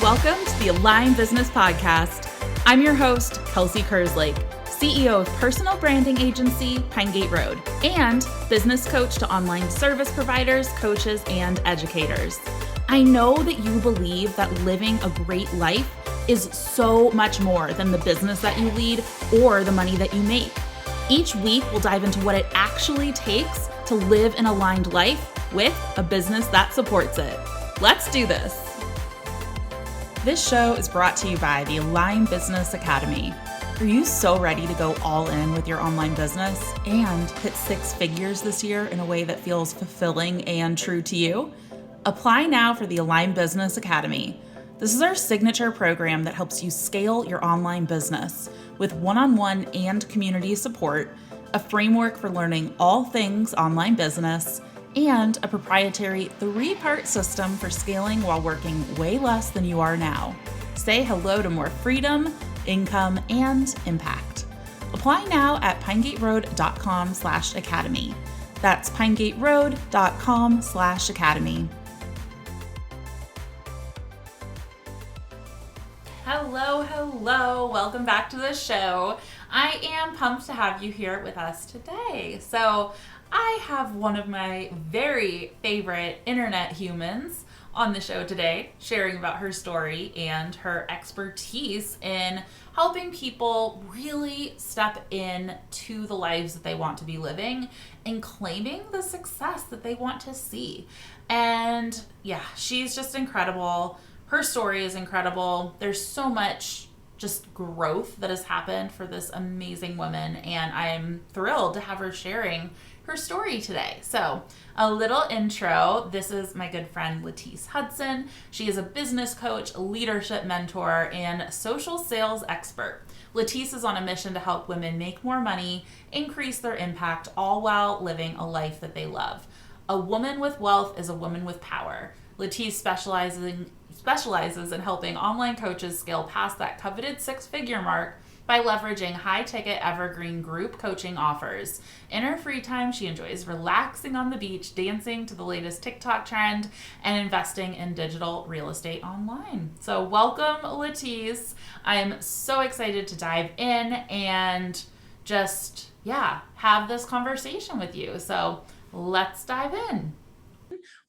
Welcome to the Align Business Podcast. I'm your host, Kelsey Kerslake, CEO of personal branding agency, Pine Gate Road, and business coach to online service providers, coaches, and educators. I know that you believe that living a great life is so much more than the business that you lead or the money that you make. Each week, we'll dive into what it actually takes to live an aligned life with a business that supports it. Let's do this. This show is brought to you by the Align Business Academy. Are you so ready to go all in with your online business and hit six figures this year in a way that feels fulfilling and true to you? Apply now for the Align Business Academy. This is our signature program that helps you scale your online business with one-on-one and community support, a framework for learning all things online business, and a proprietary 3-part system for scaling while working way less than you are now. Say hello to more freedom, income, and impact. Apply now at pinegateroad.com/academy. That's pinegateroad.com/academy. Hello. Welcome back to the show. I am pumped to have you here with us today. So I have one of my very favorite internet humans on the show today, sharing about her story and her expertise in helping people really step into the lives that they want to be living and claiming the success that they want to see. And yeah, she's just incredible. Her story is incredible. There's so much just growth that has happened for this amazing woman, and I'm thrilled to have her sharing her story today. So a little intro. This is my good friend Lattice Hudson. She is a business coach, leadership mentor, and social sales expert. Lattice is on a mission to help women make more money, increase their impact, all while living a life that they love. A woman with wealth is a woman with power. Lattice specializes in helping online coaches scale past that coveted 6-figure mark by leveraging high-ticket evergreen group coaching offers. In her free time, she enjoys relaxing on the beach, dancing to the latest TikTok trend, and investing in digital real estate online. So welcome, Lattice. I am so excited to dive in and just, have this conversation with you. So let's dive in.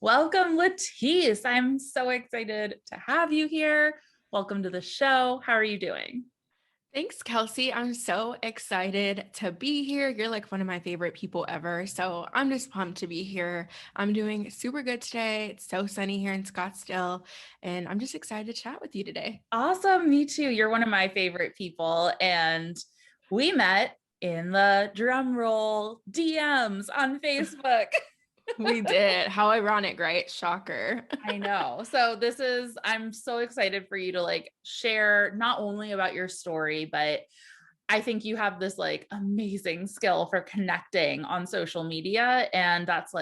Welcome, Lattice. I'm so excited to have you here. Welcome to the show. How are you doing? Thanks, Kelsey. I'm so excited to be here. You're like one of my favorite people ever. So I'm just pumped to be here. I'm doing super good today. It's so sunny here in Scottsdale, and I'm just excited to chat with you today. Awesome. Me too. You're one of my favorite people. And we met in the drumroll DMs on Facebook. We did. How ironic, right? Shocker. I know. So I'm so excited for you to share not only about your story, but I think you have this amazing skill for connecting on social media. And that's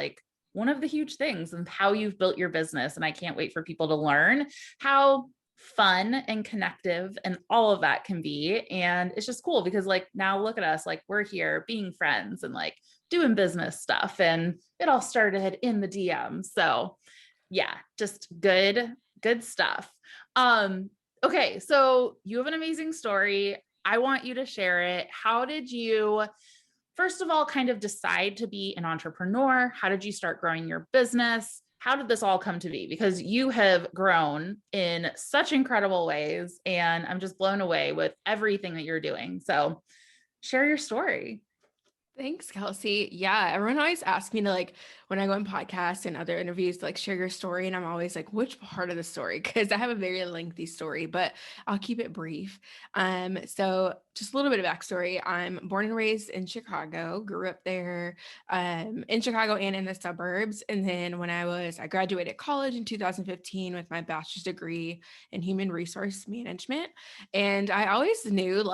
one of the huge things and how you've built your business. And I can't wait for people to learn how fun and connective and all of that can be. And it's just cool because now look at us, we're here being friends and doing business stuff, and it all started in the DM. So yeah, just good stuff. Okay. So you have an amazing story. I want you to share it. How did you, first of all, kind of decide to be an entrepreneur? How did you start growing your business? How did this all come to be? Because you have grown in such incredible ways, and I'm just blown away with everything that you're doing. So share your story. Thanks, Kelsey. Yeah, everyone always asks me to when I go on podcasts and other interviews to share your story, and I'm always like, which part of the story? Because I have a very lengthy story, but I'll keep it brief. So just a little bit of backstory. I'm born and raised in Chicago, grew up there in Chicago and in the suburbs. And then when I graduated college in 2015 with my bachelor's degree in human resource management. And I always knew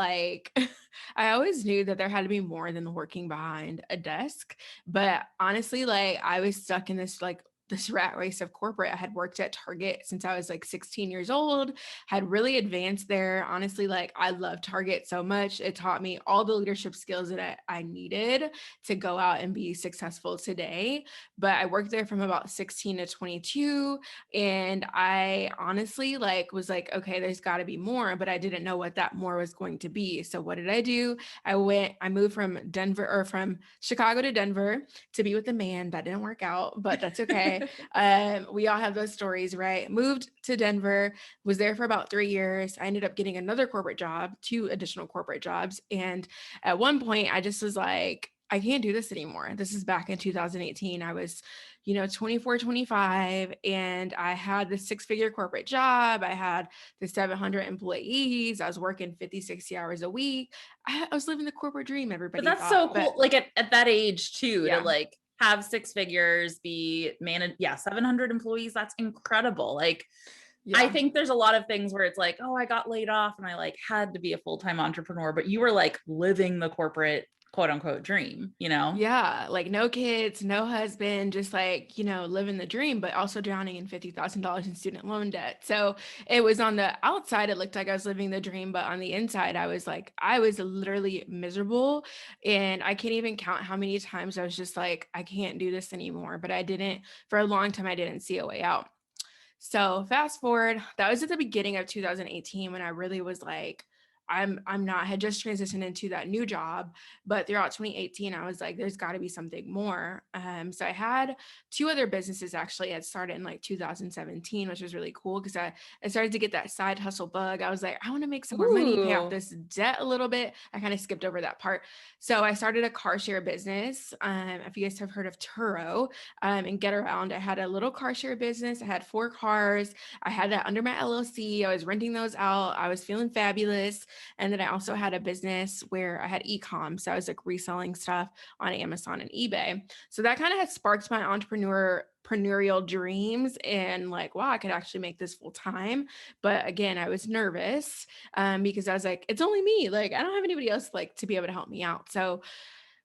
I always knew that there had to be more than working behind a desk. But honestly, I was stuck in this this rat race of corporate. I had worked at Target since I was like 16 years old, had really advanced there. Honestly, like I love Target so much. It taught me all the leadership skills that I needed to go out and be successful today. But I worked there from about 16 to 22. And I honestly like was like, okay, there's got to be more, but I didn't know what that more was going to be. So what did I do? I moved from from Chicago to Denver to be with a man. That didn't work out, but that's okay. We all have those stories, right? Moved to Denver, was there for about 3 years. I ended up getting another corporate job, 2 additional corporate jobs. And at one point I just was like, I can't do this anymore. This is back in 2018. I was 24, 25, and I had this 6-figure corporate job. I had the 700 employees. I was working 50, 60 hours a week. I was living the corporate dream, But everybody that's thought. so cool. Like at that age too, to Yeah. like have 6 figures, be managed. Yeah. 700 employees. That's incredible. Like, I Yeah. think there's a lot of things where it's like, oh, I got laid off and I like had to be a full-time entrepreneur, but you were like living the corporate quote unquote dream, you know? Yeah, like no kids, no husband, just like, living the dream, but also drowning in $50,000 in student loan debt. So it was on the outside, it looked like I was living the dream, but on the inside, I was literally miserable. And I can't even count how many times I was just like, I can't do this anymore. But for a long time, I didn't see a way out. So fast forward, that was at the beginning of 2018 when I really was like, I'm not, I had just transitioned into that new job, but throughout 2018, I was like, there's got to be something more. So I had 2 other businesses actually. I started in like 2017, which was really cool because I started to get that side hustle bug. I was like, I want to make some more money, pay off Ooh. this debt a little bit. I kind of skipped over that part. So I started a car share business. If you guys have heard of Turo, and Get Around. I had a little car share business. I had 4 cars. I had that under my LLC. I was renting those out. I was feeling fabulous. And then I also had a business where I had e-com. So I was like reselling stuff on Amazon and eBay. So that kind of had sparked my entrepreneurial dreams and like, wow, I could actually make this full time. But again, I was nervous because I was like, it's only me. Like, I don't have anybody else like to be able to help me out. So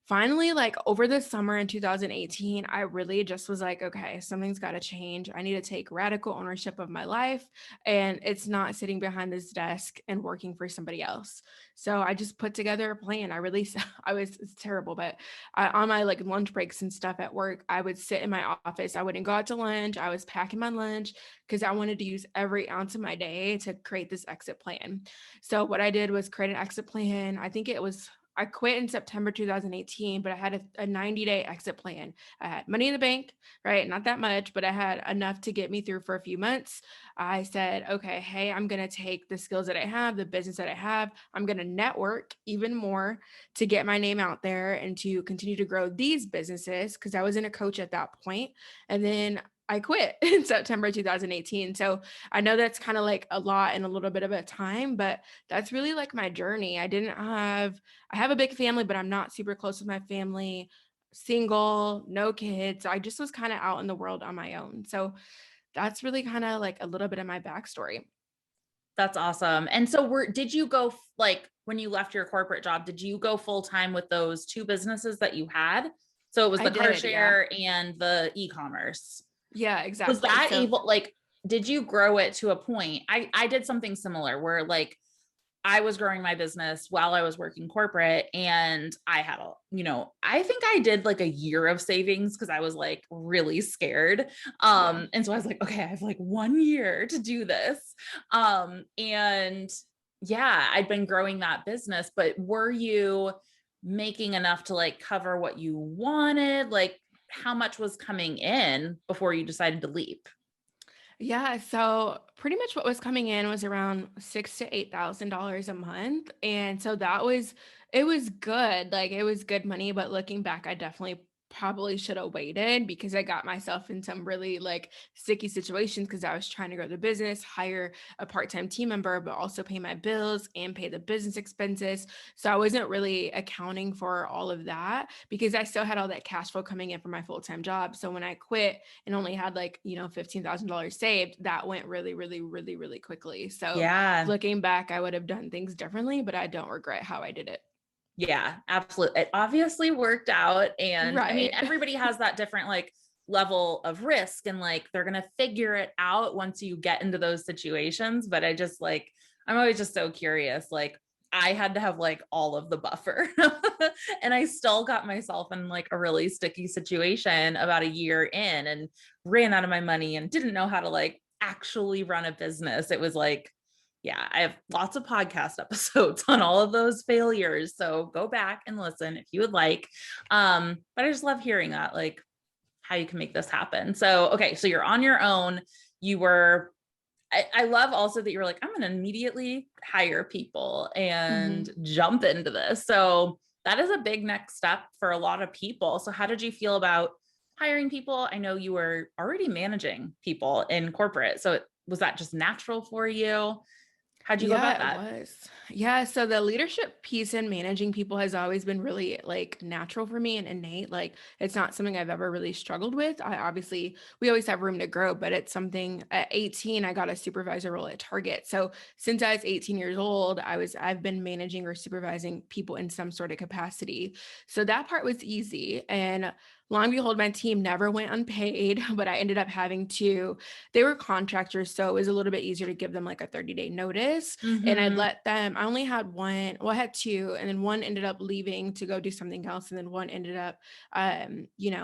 finally, like over the summer in 2018, I really just was like, okay, something's got to change. I need to take radical ownership of my life. And it's not sitting behind this desk and working for somebody else. So I just put together a plan. It's terrible, but on my like lunch breaks and stuff at work, I would sit in my office. I wouldn't go out to lunch. I was packing my lunch because I wanted to use every ounce of my day to create this exit plan. So what I did was create an exit plan. I quit in September 2018, but I had a 90-day exit plan. I had money in the bank, right? Not that much, but I had enough to get me through for a few months. I said, okay, hey, I'm going to take the skills that I have, the business that I have. I'm going to network even more to get my name out there and to continue to grow these businesses because I wasn't a coach at that point. And then I quit in September 2018. So I know that's kind of like a lot in a little bit of a time, but that's really like my journey. I have a big family, but I'm not super close with my family, single, no kids. I just was kind of out in the world on my own. So that's really kind of like a little bit of my backstory. That's awesome. And so did you go like when you left your corporate job, did you go full time with those 2 businesses that you had? So it was I the car did. Yeah. share and the e-commerce. Yeah, Was exactly. that So able, like, did you grow it to a point? I did something similar where like I was growing my business while I was working corporate and I had I think I did like a year of savings because I was like really scared. yeah. And so I was like, okay, I have like 1 year to do this. And yeah, I'd been growing that business, but were you making enough to like cover what you wanted? Like how much was coming in before you decided to leap? Yeah, so pretty much what was coming in was around $6,000 to $8,000 a month, and so it was good, like it was good money. But looking back, I definitely probably should have waited because I got myself in some really like sticky situations because I was trying to grow the business, hire a part-time team member, but also pay my bills and pay the business expenses. So I wasn't really accounting for all of that because I still had all that cash flow coming in from my full-time job. So when I quit and only had like, $15,000 saved, that went really, really, really, really quickly. So Yeah. looking back, I would have done things differently, but I don't regret how I did it. Yeah, absolutely. It obviously worked out. And I mean, Right. everybody has that different, like, level of risk, and like they're going to figure it out once you get into those situations. But I just like, I'm always just so curious. Like, I had to have like all of the buffer and I still got myself in like a really sticky situation about a year in, and ran out of my money and didn't know how to like actually run a business. It was like, yeah, I have lots of podcast episodes on all of those failures. So go back and listen if you would like. But I just love hearing that, like how you can make this happen. So, okay. So you're on your own. You were, I love also that you were like, I'm going to immediately hire people and jump into this. So that is a big next step for a lot of people. So how did you feel about hiring people? I know you were already managing people in corporate. So was that just natural for you? How'd you go about Yeah, it that? was. Yeah, so the leadership piece in managing people has always been really like natural for me and innate. Like it's not something I've ever really struggled with. We always have room to grow, but it's something at 18, I got a supervisor role at Target. So since I was 18 years old, I've been managing or supervising people in some sort of capacity. So that part was easy. And long and behold, my team never went unpaid, but I ended up they were contractors. So it was a little bit easier to give them like a 30-day notice. And I'd Mm-hmm. let them, I only had one, well, I had two, and then one ended up leaving to go do something else. And then one ended up,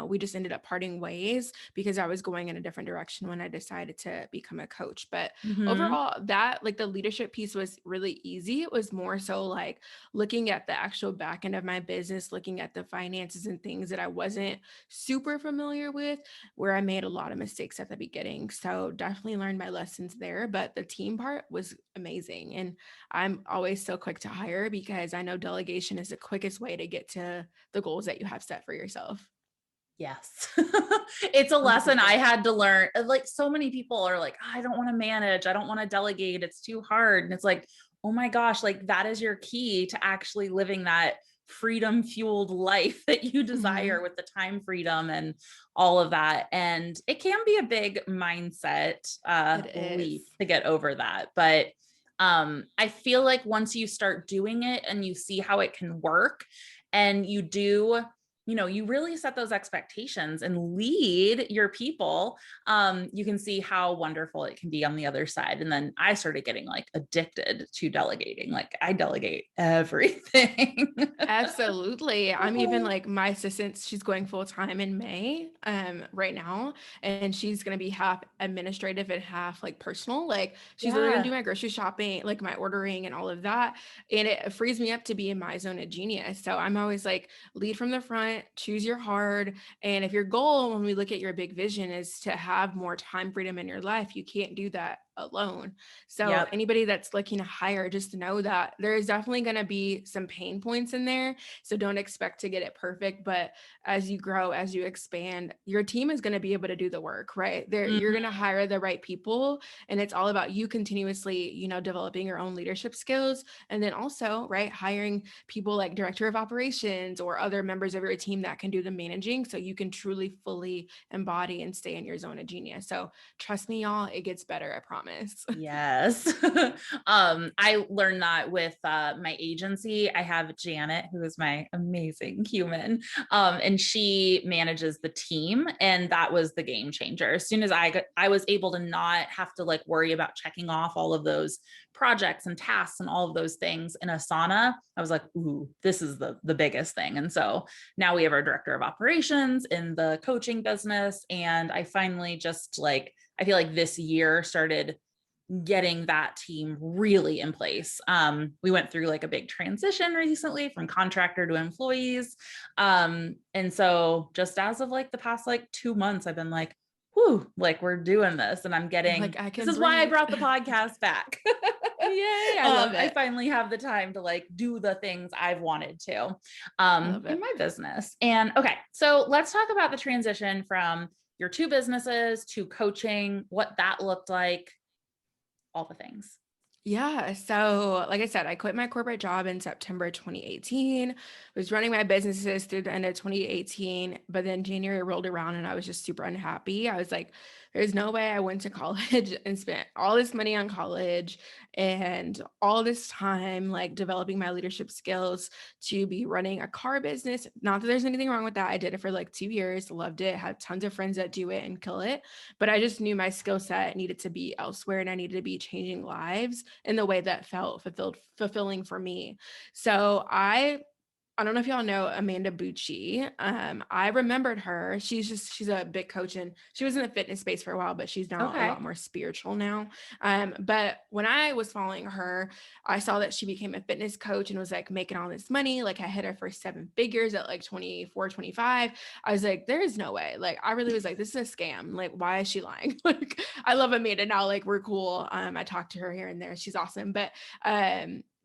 we just ended up parting ways because I was going in a different direction when I decided to become a coach. But Mm-hmm. overall, that like the leadership piece was really easy. It was more so like looking at the actual back end of my business, looking at the finances and things that I wasn't super familiar with, where I made a lot of mistakes at the beginning. So definitely learned my lessons there. But the team part was amazing. And I'm always so quick to hire because I know delegation is the quickest way to get to the goals that you have set for yourself. Yes. It's a lesson I 100%. had to learn. Like so many people are like, I don't want to manage. I don't want to delegate. It's too hard. And it's like, oh my gosh, like that is your key to actually living that freedom fueled life that you desire, Mhm. with the time freedom and all of that. And it can be a big mindset It leap is. to get over that. But I feel like once you start doing it and you see how it can work, and you do, you really set those expectations and lead your people, you can see how wonderful it can be on the other side. And then I started getting like addicted to delegating. Like I delegate everything. Absolutely. I'm even like my assistant, she's going full time in May, right now. And she's gonna be half administrative and half like personal. Like she's literally gonna do Yeah. my grocery shopping, like my ordering and all of that. And it frees me up to be in my zone of genius. So I'm always like lead from the front, choose your hard. And if your goal, when we look at your big vision, is to have more time freedom in your life, you can't do that alone. So Yep. anybody that's looking to hire, just know that there is definitely going to be some pain points in there. So don't expect to get it perfect, but as you grow, as you expand, your team is going to be able to do the work, right? You're going to Mhm. hire the right people, and it's all about you continuously, developing your own leadership skills, and then also, right, hiring people like director of operations or other members of your team that can do the managing so you can truly fully embody and stay in your zone of genius. So trust me, y'all, it gets better, I promise. Yes. I learned that with my agency. I have Janet, who is my amazing human, and she manages the team, and that was the game changer. As soon as I was able to not have to like worry about checking off all of those projects and tasks and all of those things in Asana. I was like, ooh, this is the biggest thing. And so now we have our director of operations in the coaching business, and I finally just like, I feel like this year started getting that team really in place. We went through like a big transition recently from contractor to employees. And so just as of like the past like 2 months, I've been like, whew, like we're doing this, and I'm You're getting, like, I this can is why I breathe. brought the podcast back. Yay, I love I it. finally have the time to like do the things I've wanted to I love in it. my business. And okay, so let's talk about the transition from your two businesses to coaching, what that looked like, all the things. Yeah. So, like I said, I quit my corporate job in September 2018. Was running my businesses through the end of 2018, but then January rolled around and I was just super unhappy. I was like there's no way I went to college and spent all this money on college and all this time like developing my leadership skills to be running a car business. Not that there's anything wrong with that. I did it for like 2 years, loved it, had tons of friends that do it and kill it. But I just knew my skill set needed to be elsewhere and I needed to be changing lives in the way that felt fulfilling for me. So I don't know if y'all know Amanda Bucci. I remembered her. She's a big coach and she was in the fitness space for a while, but she's now a Okay. lot more spiritual now. But when I was following her, I saw that she became a fitness coach and was like making all this money. Like I hit her first 7 figures at like 24, 25. I was like, there is no way. Like I really was like, this is a scam. Like, why is she lying? Like I love Amanda now. Like we're cool. I talk to her here and there. She's awesome.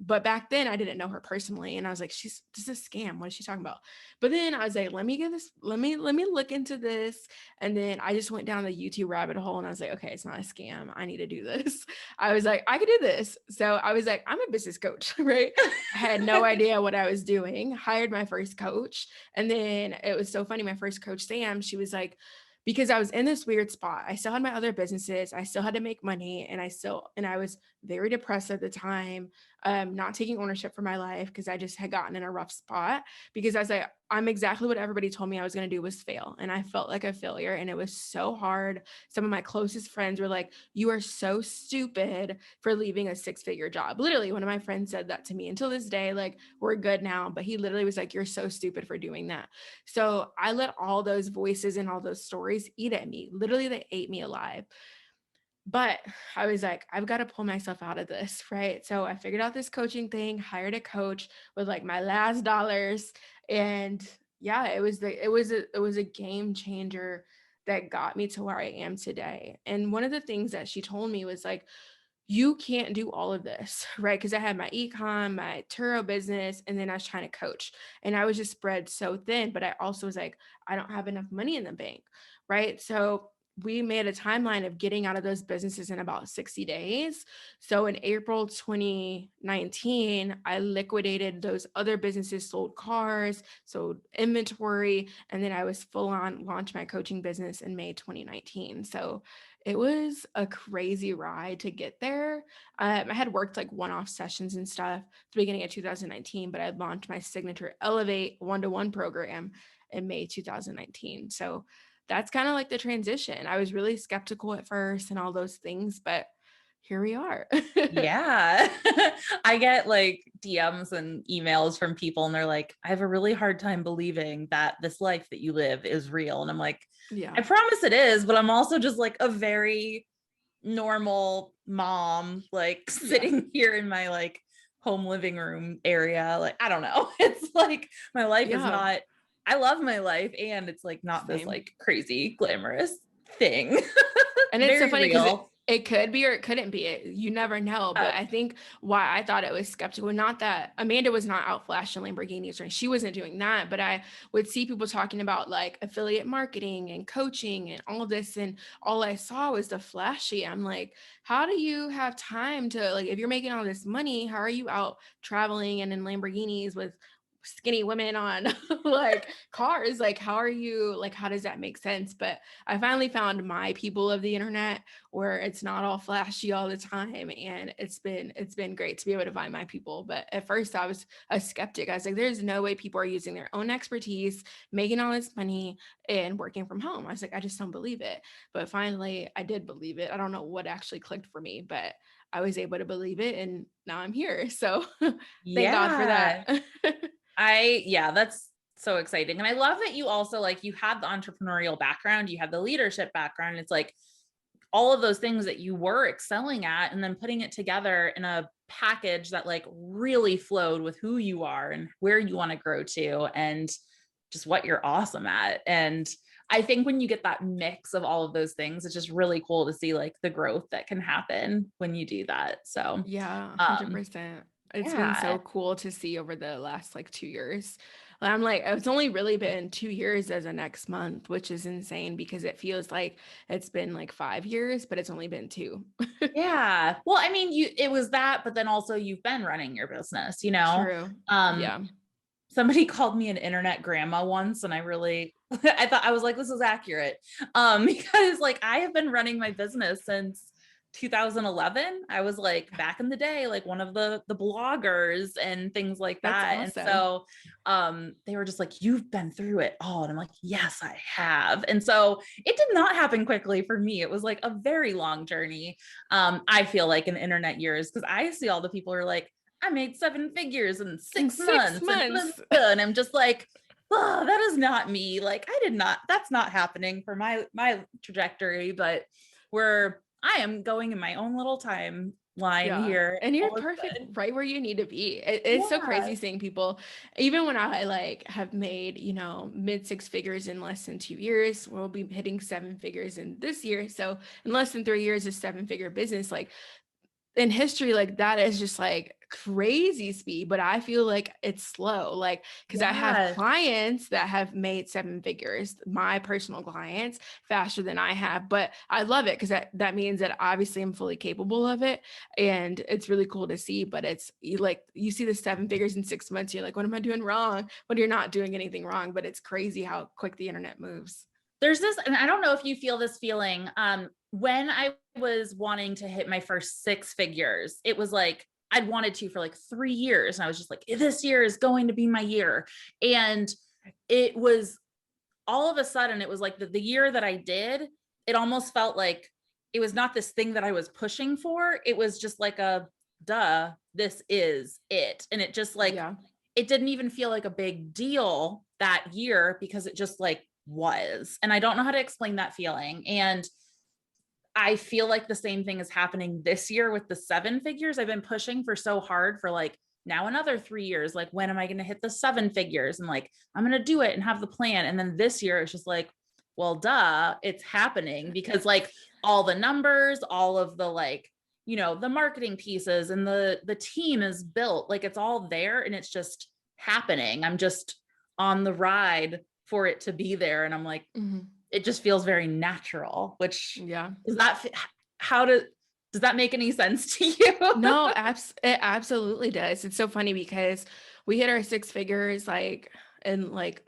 But back then I didn't know her personally. And I was like, this is a scam. What is she talking about? But then I was like, let me look into this. And then I just went down the YouTube rabbit hole and I was like, okay, it's not a scam. I need to do this. I was like, I could do this. So I was like, I'm a business coach, right? I had no idea what I was doing, hired my first coach. And then it was so funny. My first coach, Sam, she was like, because I was in this weird spot. I still had my other businesses. I still had to make money and I was very depressed at the time, not taking ownership for my life because I just had gotten in a rough spot because I was like, I'm exactly what everybody told me I was going to do was fail. And I felt like a failure and it was so hard. Some of my closest friends were like, you are so stupid for leaving a 6-figure job. Literally, one of my friends said that to me until this day, like we're good now, but he literally was like, you're so stupid for doing that. So I let all those voices and all those stories eat at me. Literally, they ate me alive. But I was like, I've got to pull myself out of this, right? So I figured out this coaching thing, hired a coach with like my last dollars, and yeah, it was a game changer that got me to where I am today. And one of the things that she told me was like, you can't do all of this, right? Because I had my econ, my Turo business, and then I was trying to coach. And I was just spread so thin, but I also was like, I don't have enough money in the bank, right? So we made a timeline of getting out of those businesses in about 60 days. So in April 2019, I liquidated those other businesses, sold cars, sold inventory, and then I was full on launched my coaching business in May 2019. So it was a crazy ride to get there. I had worked like one-off sessions and stuff at the beginning of 2019, but I launched my signature Elevate one-to-one program in May 2019. So that's kind of like the transition. I was really skeptical at first and all those things, but here we are. Yeah. I get like DMs and emails from people and they're like, I have a really hard time believing that this life that you live is real. And I'm like, Yeah. I promise it is, but I'm also just like a very normal mom, like sitting here in my like home living room area. Like, I don't know. It's like my life is Yeah. not, I love my life and it's like not this Same. like crazy glamorous thing. And it's so Very funny because real. it could be or it couldn't be. You never know. Uh, But I think why I thought it was skeptical, not that Amanda was not out flashing Lamborghinis, or she wasn't doing that, but I would see people talking about like affiliate marketing and coaching and all of this. And all I saw was the flashy. I'm like, how do you have time to like, if you're making all this money, how are you out traveling and in Lamborghinis with skinny women on like cars? Like, how are you, like, how does that make sense? But I finally found my people of the internet where it's not all flashy all the time. And it's been great to be able to find my people. But at first I was a skeptic. I was like, there's no way people are using their own expertise, making all this money and working from home. I was like, I just don't believe it. But finally I did believe it. I don't know what actually clicked for me, but I was able to believe it and now I'm here. So thank God for yeah. that. Yeah, that's so exciting. And I love that you also like you had the entrepreneurial background, you had the leadership background. It's like all of those things that you were excelling at and then putting it together in a package that like really flowed with who you are and where you want to grow to and just what you're awesome at. And I think when you get that mix of all of those things, it's just really cool to see like the growth that can happen when you do that. So, Yeah, um, 100%. It's been yeah. so cool to see over the last like 2 years. I'm like, it's only really been 2 years as of next month, which is insane because it feels like it's been like 5 years, but it's only been two. Yeah. Well, I mean, it was that, but then also you've been running your business, you know? True. Um, Yeah. somebody called me an internet grandma once, and I really I thought, I was like, this is accurate. Because like I have been running my business since 2011. I was like back in the day, like one of the bloggers and things like That's that. And awesome. so they were just like, you've been through it all. And I'm like, yes, I have. And so it did not happen quickly for me. It was like a very long journey. I feel like in internet years, because I see all the people who are like, I made 7 figures in In 6 months. 6 months. And I'm just like, oh, that is not me. Like I did not, that's not happening for my trajectory, but I am going in my own little timeline Yeah. here. And you're All is perfect good. right where you need to be. It's so Yeah. crazy seeing people, even when I like have made, mid 6 figures in less than 2 years, we'll be hitting 7 figures in this year. So in less than 3 years, a 7 figure business, like in history, like that is just like crazy speed, but I feel like it's slow, like because I have Yeah. clients that have made 7 figures, my personal clients, faster than I have. But I love it because that means that obviously I'm fully capable of it, and it's really cool to see. But it's like you see the 7 figures in 6 months, you're like, what am I doing wrong? But you're not doing anything wrong. But it's crazy how quick the internet moves. There's this, and I don't know if you feel this feeling. When I was wanting to hit my first 6 figures, it was like I'd wanted to for like 3 years. And I was just like, this year is going to be my year. And it was all of a sudden, it was like the year that I did, it almost felt like it was not this thing that I was pushing for. It was just like a duh, this is it. And it just like, Yeah. it didn't even feel like a big deal that year because it just like was. And I don't know how to explain that feeling. And I feel like the same thing is happening this year with the 7 figures. I've been pushing for so hard for like now another 3 years. Like, when am I going to hit the 7 figures? And like, I'm going to do it and have the plan. And then this year it's just like, well, duh, it's happening because like all the numbers, all of the like, the marketing pieces and the team is built, like it's all there and it's just happening. I'm just on the ride for it to be there. And I'm like, Mhm. it just feels very natural, which Yeah. is that, does that make any sense to you? No, it absolutely does. It's so funny because we hit our 6 figures like in like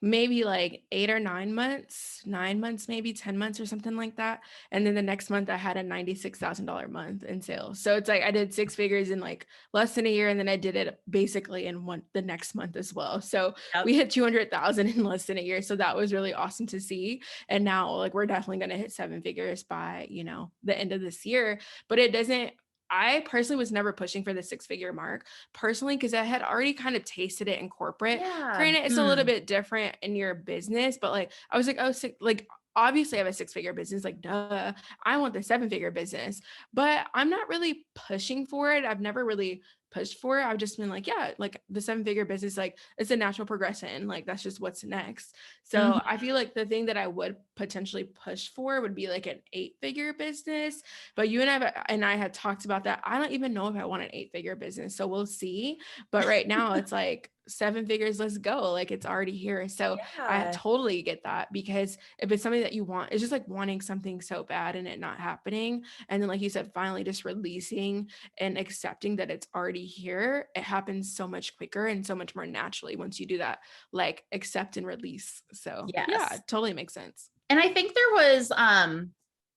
maybe like 8 or 9 months, 9 months, maybe 10 months or something like that. And then the next month I had a $96,000 month in sales. So it's like I did 6 figures in like less than a year. And then I did it basically in the next month as well. So we Yep. hit 200,000 in less than a year. So that was really awesome to see. And now like we're definitely going to hit 7 figures by, the end of this year. But it doesn't, I personally was never pushing for the 6 figure mark personally because I had already kind of tasted it in corporate. Yeah. Granted, it's a little bit different in your business, but like I was like, oh, like obviously I have a 6 figure business, like duh, I want the 7 figure business, but I'm not really pushing for it. I've never really pushed for it. I've just been like, yeah, like the 7 figure business, like it's a natural progression. Like that's just what's next. Mhm. So I feel like the thing that I would potentially push for would be like an 8 figure business. But you and I had talked about that. I don't even know if I want an 8 figure business. So we'll see. But right now it's like 7 figures, let's go. Like it's already here. So I Yeah. totally get that because if it's something that you want, it's just like wanting something so bad and it not happening. And then, like you said, finally just releasing and accepting that it's already here. It happens so much quicker and so much more naturally once you do that, like accept and release. So yeah, Yes. it totally makes sense. And I think there was,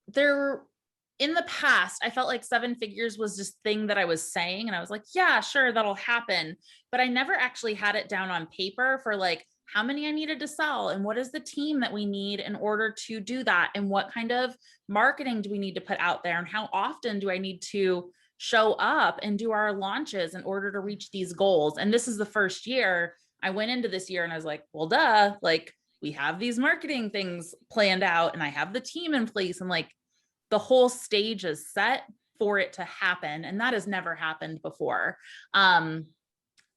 there in the past, I felt like 7 figures was this thing that I was saying. And I was like, yeah, sure, that'll happen. But I never actually had it down on paper for like how many I needed to sell and what is the team that we need in order to do that. And what kind of marketing do we need to put out there? And how often do I need to show up and do our launches in order to reach these goals? And this is the first year I went into this year and I was like, well, duh, like we have these marketing things planned out and I have the team in place and like the whole stage is set for it to happen. And that has never happened before.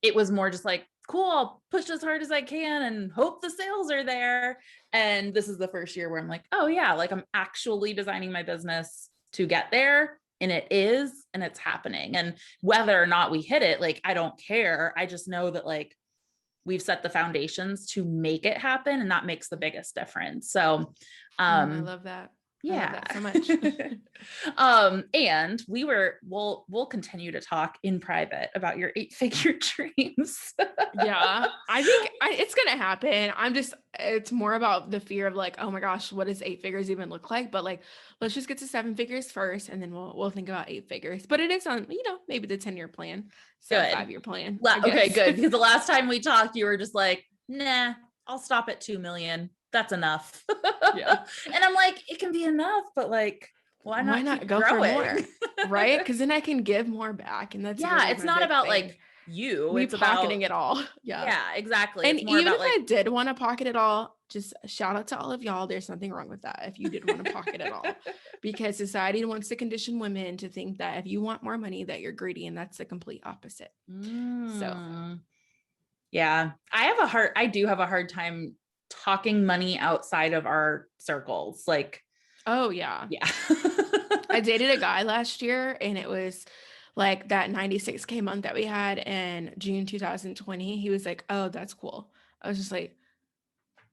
It was more just like, cool, I'll push as hard as I can and hope the sales are there. And this is the first year where I'm like, oh yeah, like I'm actually designing my business to get there. And it is, and it's happening. And whether or not we hit it, like, I don't care. I just know that like we've set the foundations to make it happen. And that makes the biggest difference. So, I um, love that. I love Yeah. that so much. And we'll continue to talk in private about your 8-figure dreams. Yeah, I think it's gonna happen. It's more about the fear of like, oh my gosh, what does 8 figures even look like? But like, let's just get to 7 figures first, and then we'll think about 8 figures. But it is on, maybe the 10-year plan, so Good. 5-year plan, I Okay, guess. good. Because the last time we talked, you were just like, nah, I'll stop at 2 million. That's enough. Yeah. And I'm like, it can be enough, but like, why Why not not keep go for growing? more? Right? Because then I can give more back, and that's Yeah, really it's my not big about thing. like you, Me it's about, pocketing it all. Yeah. yeah, exactly. And It's more even about if like, I did want to pocket it all, just shout out to all of y'all. There's nothing wrong with that if you did want to pocket it all, because society wants to condition women to think that if you want more money, that you're greedy, and that's the complete opposite. So, yeah, I do have a hard time talking money outside of our circles. Like, oh yeah. yeah. I dated a guy last year, and it was like that 96K month that we had in June 2020. He was like, "Oh, that's cool." I was just like,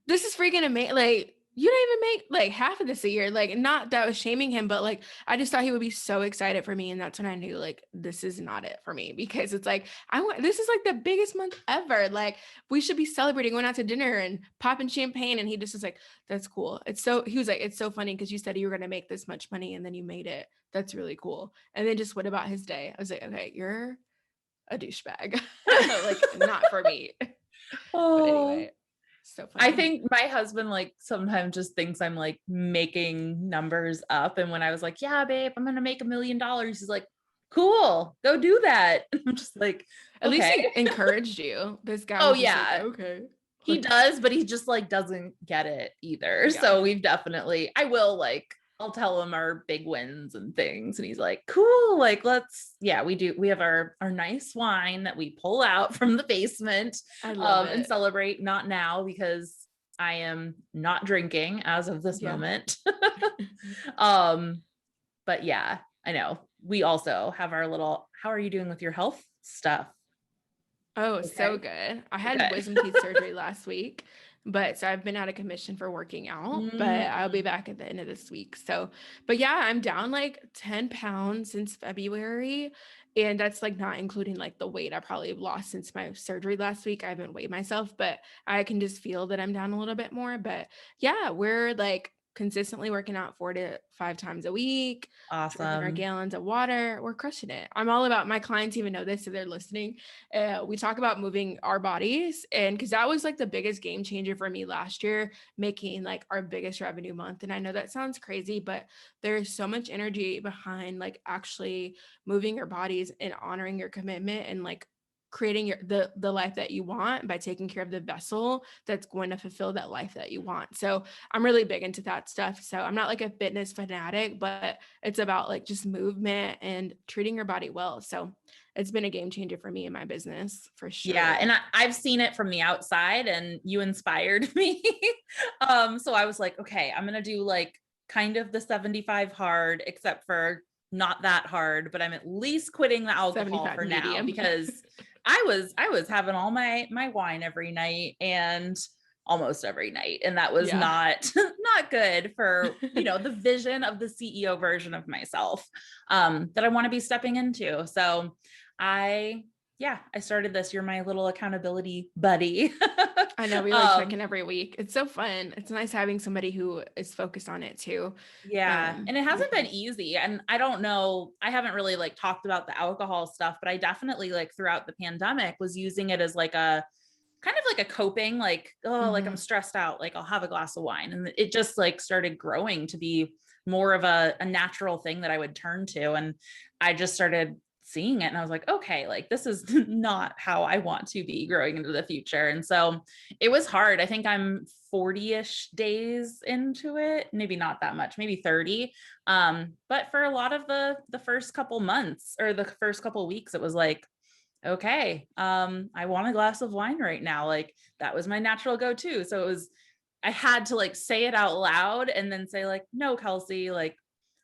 this is freaking amazing. Like, you don't even make like half of this a year. Like, not that I was shaming him, but like, I just thought he would be so excited for me. And that's when I knew like, this is not it for me, because it's like, this is like the biggest month ever. Like, we should be celebrating, going out to dinner and popping champagne. And he just was like, that's cool. He was like, it's so funny because you said you were going to make this much money and then you made it. That's really cool. And then just what about his day? I was like, okay, you're a douchebag. Like, not for me. But Oh, anyway. So I funny. think my husband like sometimes just thinks I'm like making numbers up. And when I was like, yeah, babe, I'm going to make $1 million, he's like, cool, go do that. And I'm just like, At least okay. he encouraged you. This guy Oh was just like, yeah, okay. he Like, does, but he just like doesn't get it either. yeah. So I will like, I'll tell him our big wins and things. And he's like, cool. Like, we have our nice wine that we pull out from the basement, I love and it. celebrate. Not now because I am not drinking as of this Yeah. moment. um, but yeah, I know we also have our little, how are you doing with your health stuff? Oh, so Okay. good. I had Okay. wisdom teeth surgery last week, but so I've been out of commission for working out, but I'll be Mm, back at the end of this week. So, but yeah, I'm down like 10 pounds since February. And that's like not including like the weight I probably have lost since my surgery last week. I haven't weighed myself, but I can just feel that I'm down a little bit more. But yeah, we're like consistently working out 4 to 5 times a week, drinking our awesome. gallons of water. We're crushing it. I'm all about, my clients even know this if they're listening. We talk about moving our bodies, and because that was like the biggest game changer for me last year, making like our biggest revenue month. And I know that sounds crazy, but there's so much energy behind like actually moving your bodies and honoring your commitment, and like creating the life that you want by taking care of the vessel that's going to fulfill that life that you want. So I'm really big into that stuff. So I'm not like a fitness fanatic, but it's about like just movement and treating your body well. So it's been a game changer for me in my business for Yeah. sure. And I've seen it from the outside and you inspired me. So I was like, okay, I'm going to do like kind of the 75 hard, except for not that hard, but I'm at least quitting the alcohol 75 for now medium. because I was having all my wine every night and almost every night. And that was Yeah. not good for, the vision of the CEO version of myself, that I want to be stepping into. So I I started this. You're my little accountability buddy. I know, we like check in every week. It's so fun. It's nice having somebody who is focused on it too. Yeah. And it hasn't been Because easy. And I don't know, I haven't really like talked about the alcohol stuff, but I definitely like throughout the pandemic was using it as like a kind of like a coping, like, oh, like I'm stressed out, like I'll have a glass of wine. And it just like started growing to be more of a natural thing that I would turn to. And I just started seeing it and I was like, okay, like this is not how I want to be growing into the future. And so it was hard. I think I'm 40-ish days into it, maybe not that much, maybe 30. But for a lot of the first couple months or the first couple weeks, it was like, okay, I want a glass of wine right now. Like that was my natural go-to. So I had to like say it out loud and then say like, no, Kelsey, like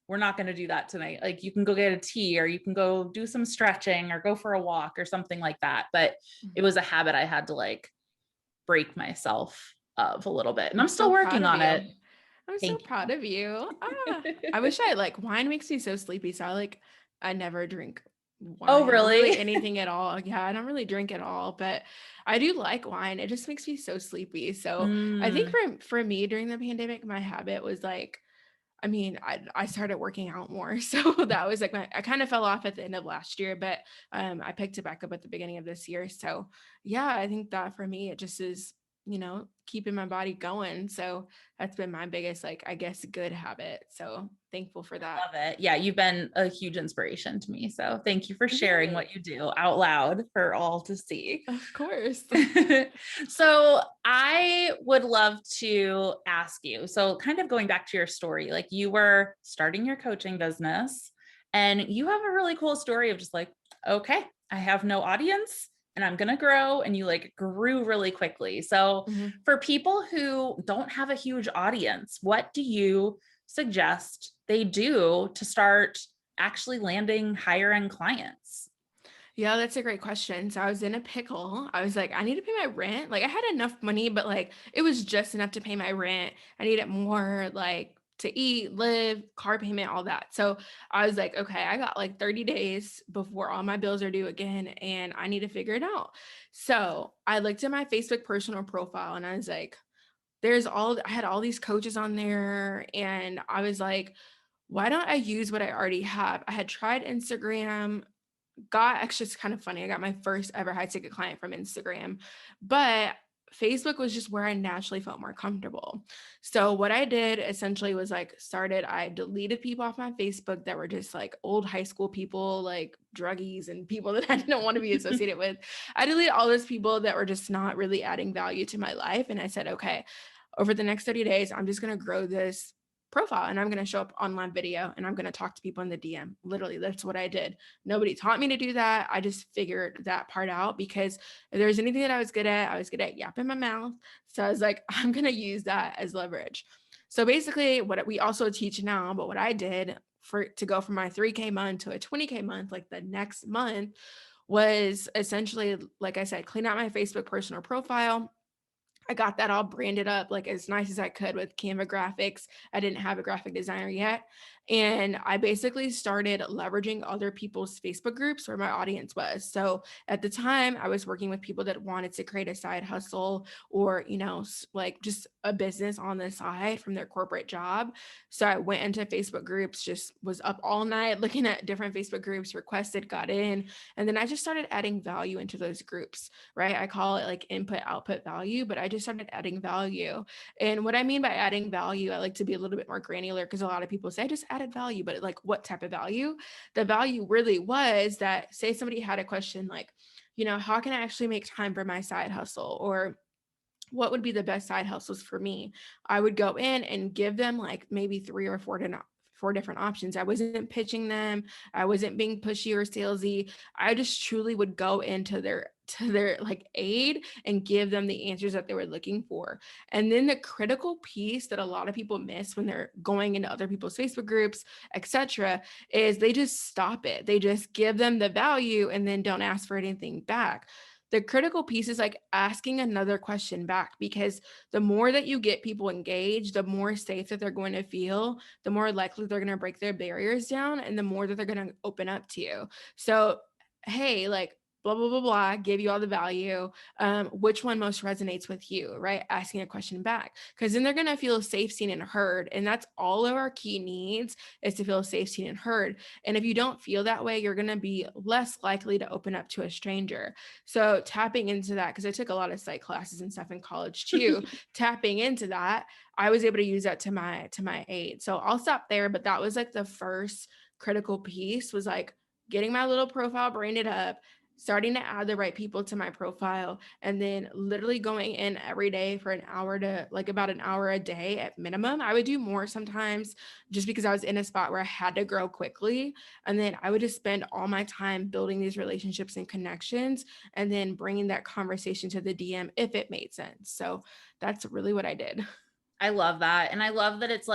we're not going to do that tonight. Like you can go get a tea or you can go do some stretching or go for a walk or something like that. But it was a habit I had to like break myself of a little bit. And I'm I'm still so proud working of on you. it. I'm so Thank proud of you. Ah, you. I wish wine makes me so sleepy. So I never drink Oh, wine or really really? anything at all. Yeah, I don't really drink at all, but I do like wine. It just makes me so sleepy. So I think Mm, for me during the pandemic, my habit was I mean, I started working out more. So that was I kind of fell off at the end of last year, but I picked it back up at the beginning of this year. So yeah, I think that for me, it just is, keeping my body going. So that's been my biggest, I guess, good habit. So thankful for that. love it. Yeah, you've been a huge inspiration to me. So thank you for sharing Yay. what you do out loud for all to see. Of course. So I would love to ask you, so kind of going back to your story, like you were starting your coaching business and you have a really cool story of just like, okay, I have no audience and I'm going to grow. And you like grew really quickly. So Mhm. for people who don't have a huge audience, what do you suggest they do to start actually landing higher end clients? Yeah, that's a great question. So I was in a pickle. I was like, I need to pay my rent. I had enough money, but it was just enough to pay my rent. I needed more to eat, live, car payment, all that. So I was like, okay, I got 30 days before all my bills are due again, and I need to figure it out. So I looked at my Facebook personal profile and I was like, I had all these coaches on there, and I was like, why don't I use what I already have? I had tried Instagram, actually, it's kind of funny. I got my first ever high ticket client from Instagram, but Facebook was just where I naturally felt more comfortable. So what I did essentially was I deleted people off my Facebook that were just old high school people, druggies and people that I didn't want to be associated with. I deleted all those people that were just not really adding value to my life. And I said, okay, over the next 30 days, I'm just going to grow this profile and I'm going to show up on live video and I'm going to talk to people in the DM. Literally, that's what I did. Nobody taught me to do that. I just figured that part out because if there's anything that I was good at yapping my mouth. So I was like, I'm going to use that as leverage. So basically, what we also teach now, but what I did to go from my 3K month to a 20K month, the next month, was essentially, like I said, clean out my Facebook personal profile. I got that all branded up as nice as I could with Canva graphics. I didn't have a graphic designer yet. And I basically started leveraging other people's Facebook groups where my audience was. So at the time, I was working with people that wanted to create a side hustle or, just a business on the side from their corporate job. So I went into Facebook groups, just was up all night looking at different Facebook groups, requested, got in. And then I just started adding value into those groups, right? I call it input, output, value, but I just started adding value. And what I mean by adding value, I like to be a little bit more granular because a lot of people say I just added value, but what type of value? The value really was that, say somebody had a question how can I actually make time for my side hustle? Or what would be the best side hustles for me? I would go in and give them maybe 3 or 4 different options. I wasn't pitching them. I wasn't being pushy or salesy. I just truly would go into their aid and give them the answers that they were looking for. And then the critical piece that a lot of people miss when they're going into other people's Facebook groups, etc., is they just stop it. They just give them the value and then don't ask for anything back. The critical piece is asking another question back, because the more that you get people engaged, the more safe that they're going to feel, the more likely they're going to break their barriers down, and the more that they're going to open up to you. So, hey, blah, blah, blah, blah, give you all the value. Which one most resonates with you, right? Asking a question back, because then they're going to feel safe, seen, and heard. And that's all of our key needs, is to feel safe, seen, and heard. And if you don't feel that way, you're going to be less likely to open up to a stranger. So tapping into that, because I took a lot of psych classes and stuff in college too, tapping into that, I was able to use that to my aid. So I'll stop there. But that was the first critical piece, was getting my little profile branded up, starting to add the right people to my profile, and then literally going in every day for an hour to about an hour a day at minimum. I would do more sometimes just because I was in a spot where I had to grow quickly. And then I would just spend all my time building these relationships and connections, and then bringing that conversation to the DM if it made sense. So that's really what I did. I love that. And I love that it's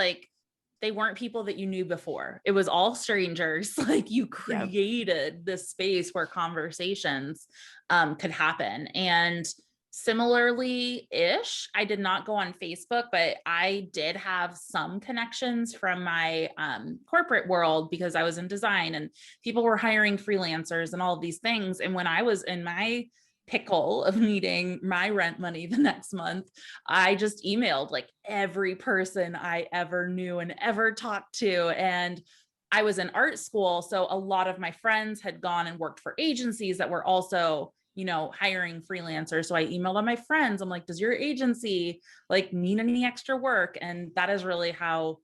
they weren't people that you knew before. It was all strangers. You Yep. created this space where conversations could happen. And Similarly ish, I did not go on Facebook, but I did have some connections from my corporate world because I was in design and people were hiring freelancers and all of these things. And when I was in my pickle of needing my rent money the next month, I just emailed like every person I ever knew and ever talked to. And I was in art school, so a lot of my friends had gone and worked for agencies that were also, hiring freelancers. So I emailed all my friends. I'm like, does your agency like need any extra work? And that is really how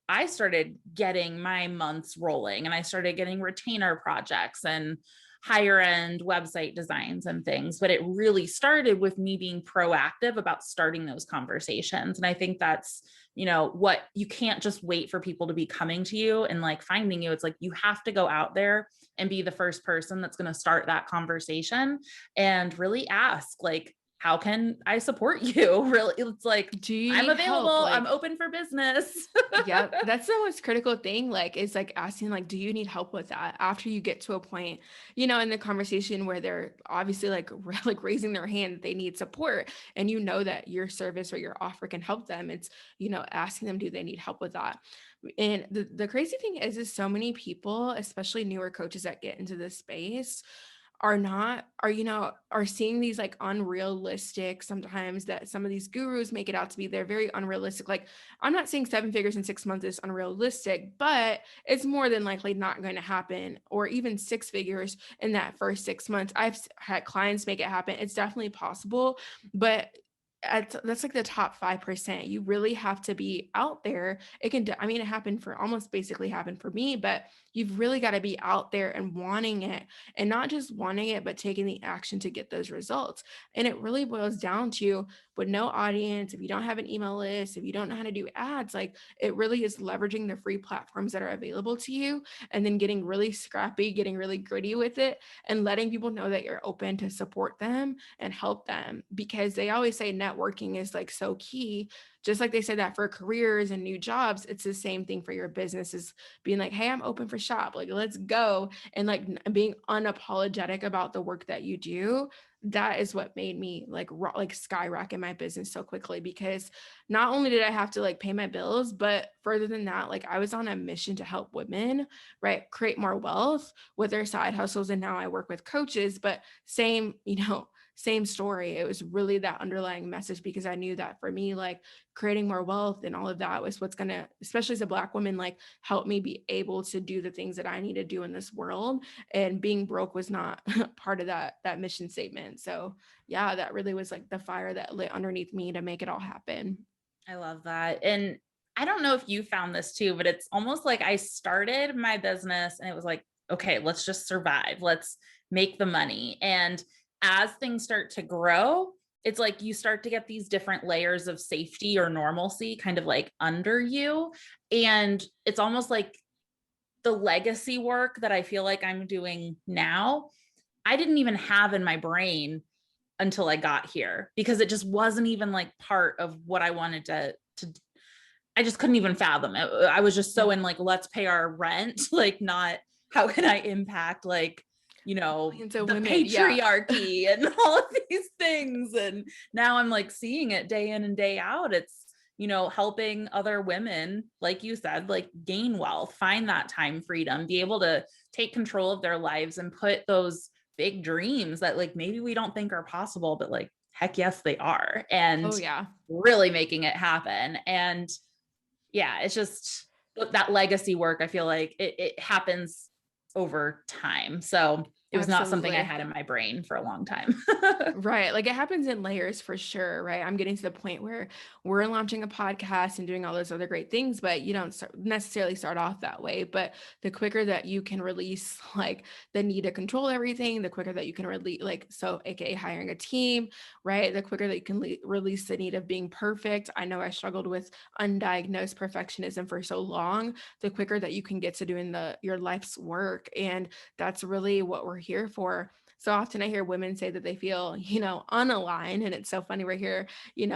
I started getting my months rolling, and I started getting retainer projects and higher end website designs and things. But it really started with me being proactive about starting those conversations. And I think that's, what you can't just wait for people to be coming to you and like finding you. It's like you have to go out there and be the first person that's going to start that conversation and really ask, like, how can I support you? Really, it's like, Do you I'm need available. help? I'm Like, open for business. yeah, that's the most critical thing. Like, is like asking, like, do you need help with that after you get to a point, in the conversation where they're obviously like, like raising their hand that they need support, and that your service or your offer can help them. It's, asking them, do they need help with that? And the crazy thing is so many people, especially newer coaches that get into this space, are not are are seeing these like unrealistic, sometimes that some of these gurus make it out to be. They're very unrealistic. Like, I'm not saying 7 figures in 6 months is unrealistic, but it's more than likely not going to happen, or even 6 figures in that first 6 months. I've had clients make it happen. It's definitely possible, but that's like the top 5%. You really have to be out there. It can, I mean, it happened for, almost basically happened for me, but you've really got to be out there and wanting it, and not just wanting it, but taking the action to get those results. And it really boils down to, with no audience, if you don't have an email list, if you don't know how to do ads, like, it really is leveraging the free platforms that are available to you, and then getting really scrappy, getting really gritty with it, and letting people know that you're open to support them and help them. Because they always say networking is like so key. Just like they said that for careers and new jobs, it's the same thing for your business, is being like, hey, I'm open for shop, like, let's go. And like being unapologetic about the work that you do. That is what made me like skyrocket my business so quickly, because not only did I have to like pay my bills, but further than that, like, I was on a mission to help women, right, create more wealth with their side hustles. And now I work with coaches, but same, same story. It was really that underlying message, because I knew that for me, like, creating more wealth and all of that was what's going to, especially as a Black woman, like, help me be able to do the things that I need to do in this world. And being broke was not part of that mission statement. So yeah, that really was like the fire that lit underneath me to make it all happen. I love that. And I don't know if you found this too, but it's almost like I started my business and it was like, okay, let's just survive. Let's make the money. And as things start to grow, it's like you start to get these different layers of safety or normalcy kind of like under you. And it's almost like the legacy work that I feel like I'm doing now, I didn't even have in my brain until I got here, because it just wasn't even like part of what I wanted to I just couldn't even fathom it. I was just so in like, let's pay our rent, like, not how can I impact, like, Millions of the women. Yeah. patriarchy and all of these things. And now I'm like seeing it day in and day out. It's, helping other women, like you said, like gain wealth, find that time freedom, be able to take control of their lives and put those big dreams that like maybe we don't think are possible, but like, heck yes, they are. And Oh yeah. really making it happen. And yeah, it's just that legacy work. I feel like it happens over time. So it was not something I Absolutely. had in my brain for a long time. Right. Like, it happens in layers for sure. Right. I'm getting to the point where we're launching a podcast and doing all those other great things, but you don't necessarily start off that way. But the quicker that you can release like the need to control everything, the quicker that you can release, like, so AKA hiring a team, right? The quicker that you can release the need of being perfect. I know I struggled with undiagnosed perfectionism for so long. The quicker that you can get to doing your life's work. And that's really what we're here for. So often I hear women say that they feel, unaligned. And it's so funny we're here,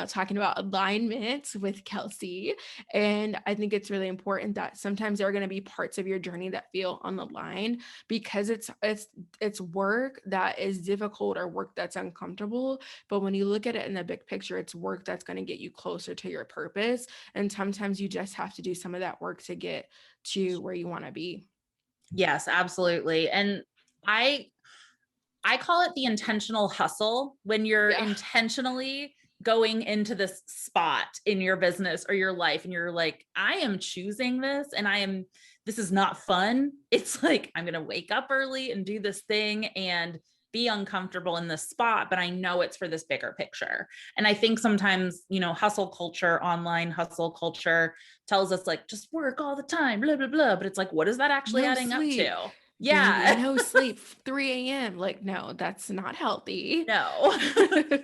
talking about alignment with Kelsey. And I think it's really important that sometimes there are going to be parts of your journey that feel unaligned because it's work that is difficult or work that's uncomfortable. But when you look at it in the big picture, it's work that's going to get you closer to your purpose. And sometimes you just have to do some of that work to get to where you want to be. Yes, absolutely. And I I call it the intentional hustle, when you're Yeah. intentionally going into this spot in your business or your life and you're like, I am choosing this and this is not fun. It's like, I'm going to wake up early and do this thing and be uncomfortable in this spot, but I know it's for this bigger picture. And I think sometimes, hustle culture, online hustle culture tells us like, just work all the time, blah, blah, blah. But it's like, what is that actually No adding up sleep, to? baby, Yeah. no sleep, 3 a.m. Like, no, that's not healthy. No.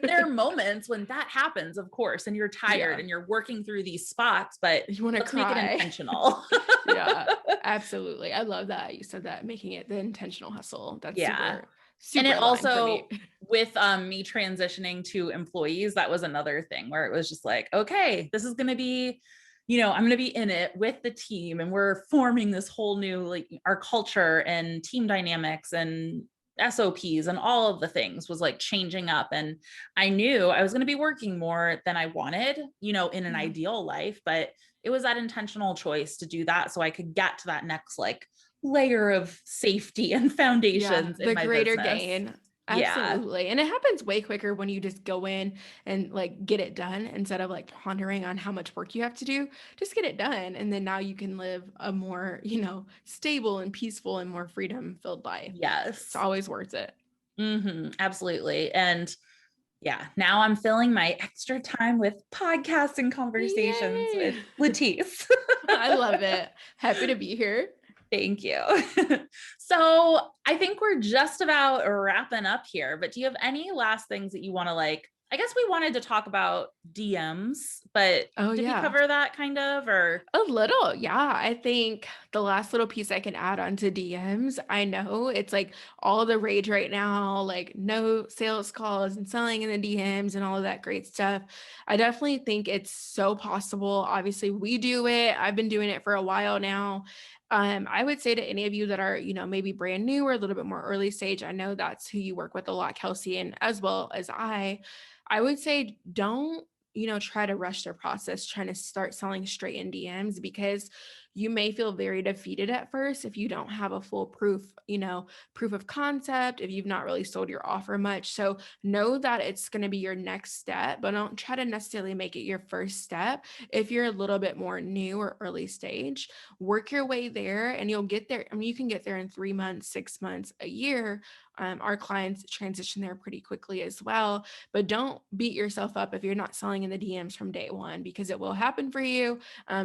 There are moments when that happens, of course, and you're tired Yeah. and you're working through these spots, but You want to let's make it cry. intentional. Yeah, absolutely. I love that you said that, making it the intentional hustle. That's Yeah. super, And super it aligned for me. also, with me transitioning to employees, that was another thing where it was just like, okay, this is going to be, I'm going to be in it with the team and we're forming this whole new, like, our culture and team dynamics and SOPs and all of the things was like changing up. And I knew I was going to be working more than I wanted, in an Yeah. ideal life, but it was that intentional choice to do that so I could get to that next like layer of safety and Yeah, foundations in the my greater business. gain. Yeah. Absolutely. And it happens way quicker when you just go in and like get it done instead of like pondering on how much work you have to do. Just get it done. And then now you can live a more, stable and peaceful and more freedom filled life. It's Yes. always worth it. Absolutely. And yeah, now I'm filling my extra time with podcasts and conversations with Yay. Lattice. I love it. Happy to be here. Thank you. So I think we're just about wrapping up here, but do you have any last things that you want to like? I guess we wanted to talk about DMs, but Oh, did we yeah. cover that kind of, or? A little, yeah. I think the last little piece I can add on to DMs, I know it's like all the rage right now, like no sales calls and selling in the DMs and all of that great stuff. I definitely think it's so possible. Obviously, we do it. I've been doing it for a while now. I would say to any of you that are, maybe brand new or a little bit more early stage, I know that's who you work with a lot, Kelsey, and as well as I would say don't try to rush their process, trying to start selling straight in DMs because you may feel very defeated at first if you don't have a full proof of concept, if you've not really sold your offer much. So know that it's going to be your next step, but don't try to necessarily make it your first step. If you're a little bit more new or early stage, work your way there and you'll get there. I mean, you can get there in 3 months, 6 months, a year. Our clients transition there pretty quickly as well. But don't beat yourself up if you're not selling in the DMs from day one, because it will happen for you.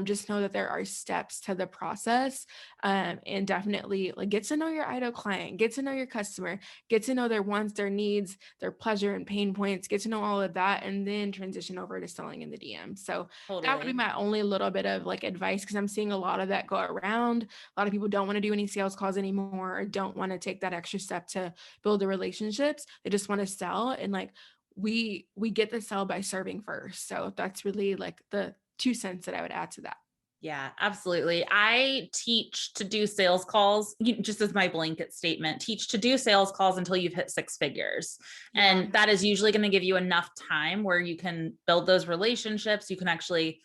Just know that there are steps to the process, and definitely like get to know your ideal client, get to know your customer, get to know their wants, their needs, their pleasure and pain points, get to know all of that, and then transition over to selling in the DMs. So that would be Totally. my only little bit of like advice, because I'm seeing a lot of that go around. A lot of people don't want to do any sales calls anymore or don't want to take that extra step to build the relationships. They just want to sell, and like we get the sell by serving first. So that's really like the 2 cents that I would add to that. Yeah, absolutely. I teach to do sales calls, just as my blanket statement, teach to do sales calls until you've hit six figures. Yeah. And that is usually going to give you enough time where you can build those relationships. You can actually,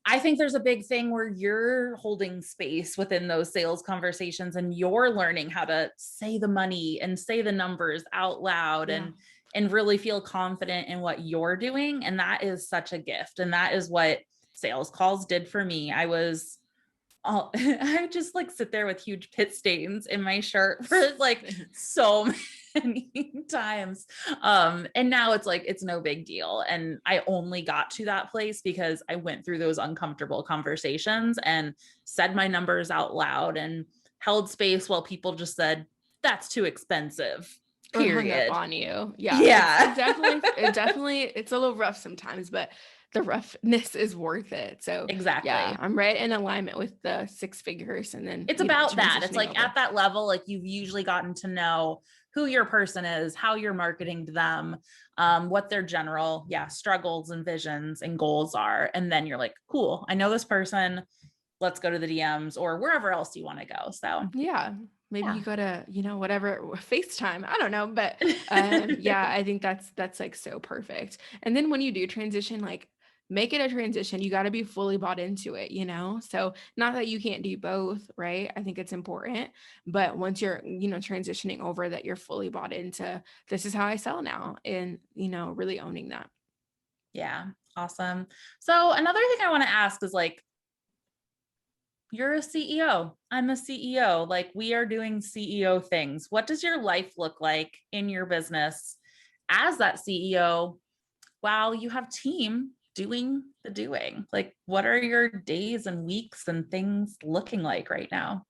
I think there's a big thing where you're holding space within those sales conversations and you're learning how to say the money and say the numbers out loud Yeah. and really feel confident in what you're doing. And that is such a gift. And that is what sales calls did for me. I was I would just like sit there with huge pit stains in my shirt for like so many times. And now it's like, it's no big deal. And I only got to that place because I went through those uncomfortable conversations and said my numbers out loud and held space while people just said, that's too expensive, Or hung up period. on you. Yeah. Yeah, It definitely, it's a little rough sometimes, but the roughness is worth it. So yeah, exactly. I'm right in alignment with the six figures and then, It's about that. It's transitioning like over. at that level, like you've usually gotten to know who your person is, how you're marketing to them, what their general, struggles and visions and goals are. And then you're like, cool, I know this person. Let's go to the DMs or wherever else you want to go. So Yeah. Maybe yeah. you go to, whatever FaceTime. I don't know. But yeah, I think that's like so perfect. And then when you do transition, like make it a transition. You got to be fully bought into it, So not that you can't do both, right? I think it's important. But once you're, transitioning over, that you're fully bought into, this is how I sell now, and really owning that. Yeah. Awesome. So another thing I want to ask is like, you're a CEO. I'm a CEO. Like we are doing CEO things. What does your life look like in your business as that CEO while you have team doing the doing? Like what are your days and weeks and things looking like right now?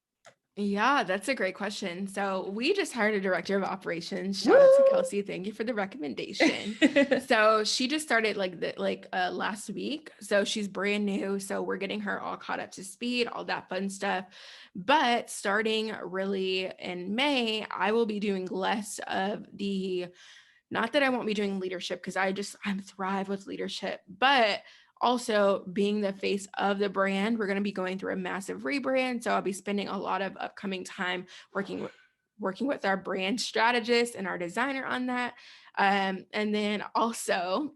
Yeah, that's a great question. So we just hired a director of operations. Shout out to Woo! Kelsey. Thank you for the recommendation. So she just started last week. So she's brand new. So we're getting her all caught up to speed, all that fun stuff. But starting really in May, I will be doing less of the, not that I won't be doing leadership, because I thrive with leadership, but also being the face of the brand. We're going to be going through a massive rebrand. So I'll be spending a lot of upcoming time working with our brand strategist and our designer on that. And then also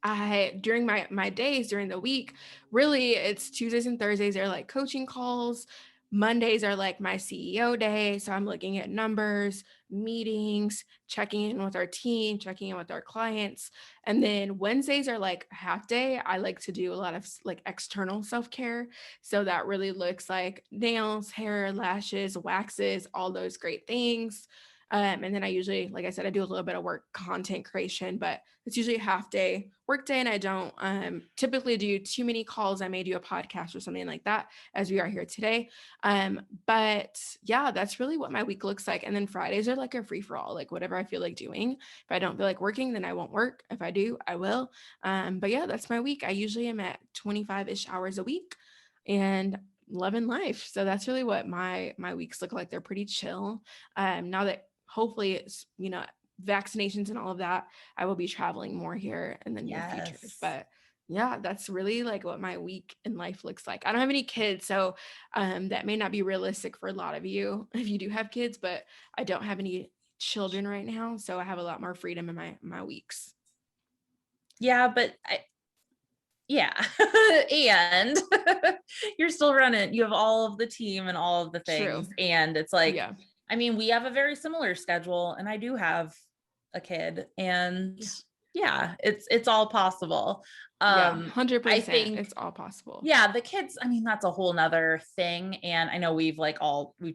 during my days during the week, really it's Tuesdays and Thursdays are like coaching calls. Mondays are like my CEO day. So I'm looking at numbers, meetings, checking in with our team, checking in with our clients. And then Wednesdays are like half day. I like to do a lot of like external self-care. So that really looks like nails, hair, lashes, waxes, all those great things. And then I usually, like I said, I do a little bit of work content creation, but it's usually a half day work day. And I don't typically do too many calls. I may do a podcast or something like that, as we are here today. But yeah, that's really what my week looks like. And then Fridays are like a free for all, like whatever I feel like doing. If I don't feel like working, then I won't work. If I do, I will. But yeah, that's my week. I usually am at 25-ish hours a week and loving life. So that's really what my weeks look like. They're pretty chill. Now that hopefully it's, vaccinations and all of that, I will be traveling more here in the near future. Yes. But yeah, that's really like what my week in life looks like. I don't have any kids, so that may not be realistic for a lot of you if you do have kids, but I don't have any children right now, so I have a lot more freedom in my weeks. Yeah, but yeah. And you're still running. You have all of the team and all of the True. things. And it's like, Yeah. I mean, we have a very similar schedule and I do have a kid and Yeah. yeah, it's all possible. Yeah. I 100%. think, It's all possible. yeah, the kids, I mean, that's a whole nother thing. And I know we've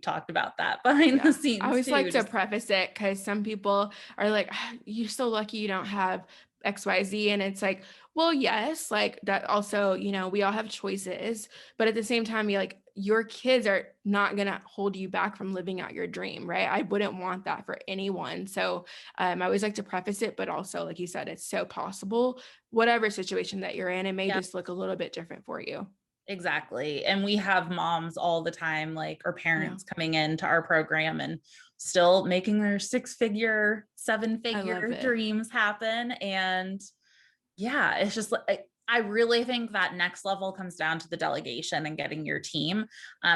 talked about that behind the Yeah. I scenes always like too. to Just preface it because some people are like, "Ah, you're so lucky you don't have XYZ." And it's like, well, yes, like that also, we all have choices, but at the same time, you're like, your kids are not going to hold you back from living out your dream, right? I wouldn't want that for anyone. So I always like to preface it, but also, like you said, it's so possible, whatever situation that you're in, it may yeah. just look a little bit different for you. Exactly. And we have moms all the time, like, or Yeah. parents coming into our program and still making their 6-figure, I love 7-figure it. dreams happen. And yeah, it's just like, I really think that next level comes down to the delegation and getting your team.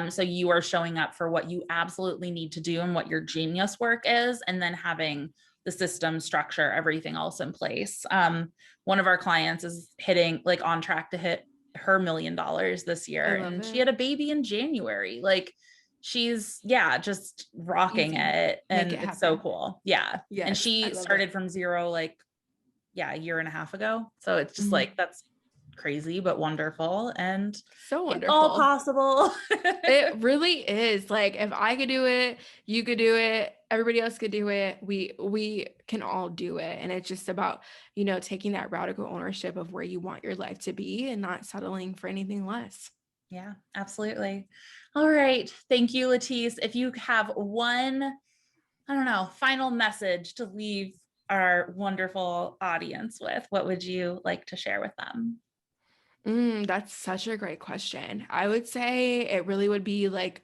So you are showing up for what you absolutely need to do and what your genius work is, and then having the system structure, everything else in place. One of our clients is hitting like on track to hit her $1 million this I year. love And she it. had a baby in January. Like she's, yeah, just rocking Easy. it. Make it And it's so happen. cool. Yeah. And Yes, I she love it. started from zero, like, yeah, a year and a half ago. So it's just Mhm. like, that's crazy, but wonderful. And So it's all wonderful. possible. It really is. Like if I could do it, you could do it, everybody else could do it. We can all do it. And it's just about, taking that radical ownership of where you want your life to be and not settling for anything less. Yeah, absolutely. All right. Thank you, Lattice. If you have one, I don't know, final message to leave our wonderful audience with, what would you like to share with them? That's such a great question. I would say it really would be like,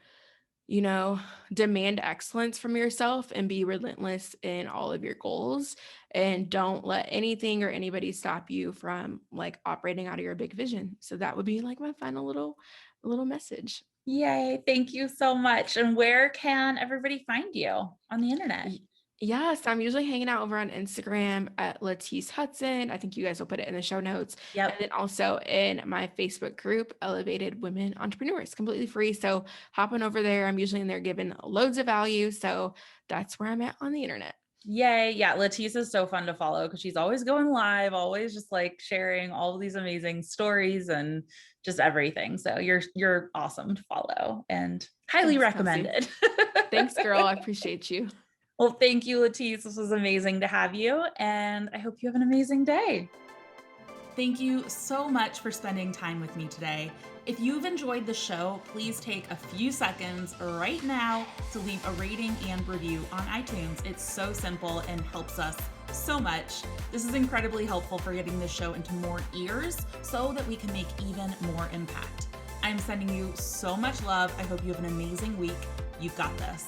demand excellence from yourself and be relentless in all of your goals, and don't let anything or anybody stop you from like operating out of your big vision. So that would be like my final little message. Yay. Thank you so much. And where can everybody find you on the internet? Y- Yes, I'm usually hanging out over on Instagram at Lattice Hudson. I think you guys will put it in the show notes. And Yep. then also in my Facebook group, Elevated Women Entrepreneurs, completely free. So hop on over there. I'm usually in there giving loads of value. So that's where I'm at on the internet. Yay. Yeah. Lattice is so fun to follow because she's always going live, always just like sharing all of these amazing stories and just everything. So you're awesome to follow and highly Thanks, Kelsey. recommended. Thanks, girl. I appreciate you. Well, thank you, Lattice. This was amazing to have you. And I hope you have an amazing day. Thank you so much for spending time with me today. If you've enjoyed the show, please take a few seconds right now to leave a rating and review on iTunes. It's so simple and helps us so much. This is incredibly helpful for getting this show into more ears so that we can make even more impact. I'm sending you so much love. I hope you have an amazing week. You've got this.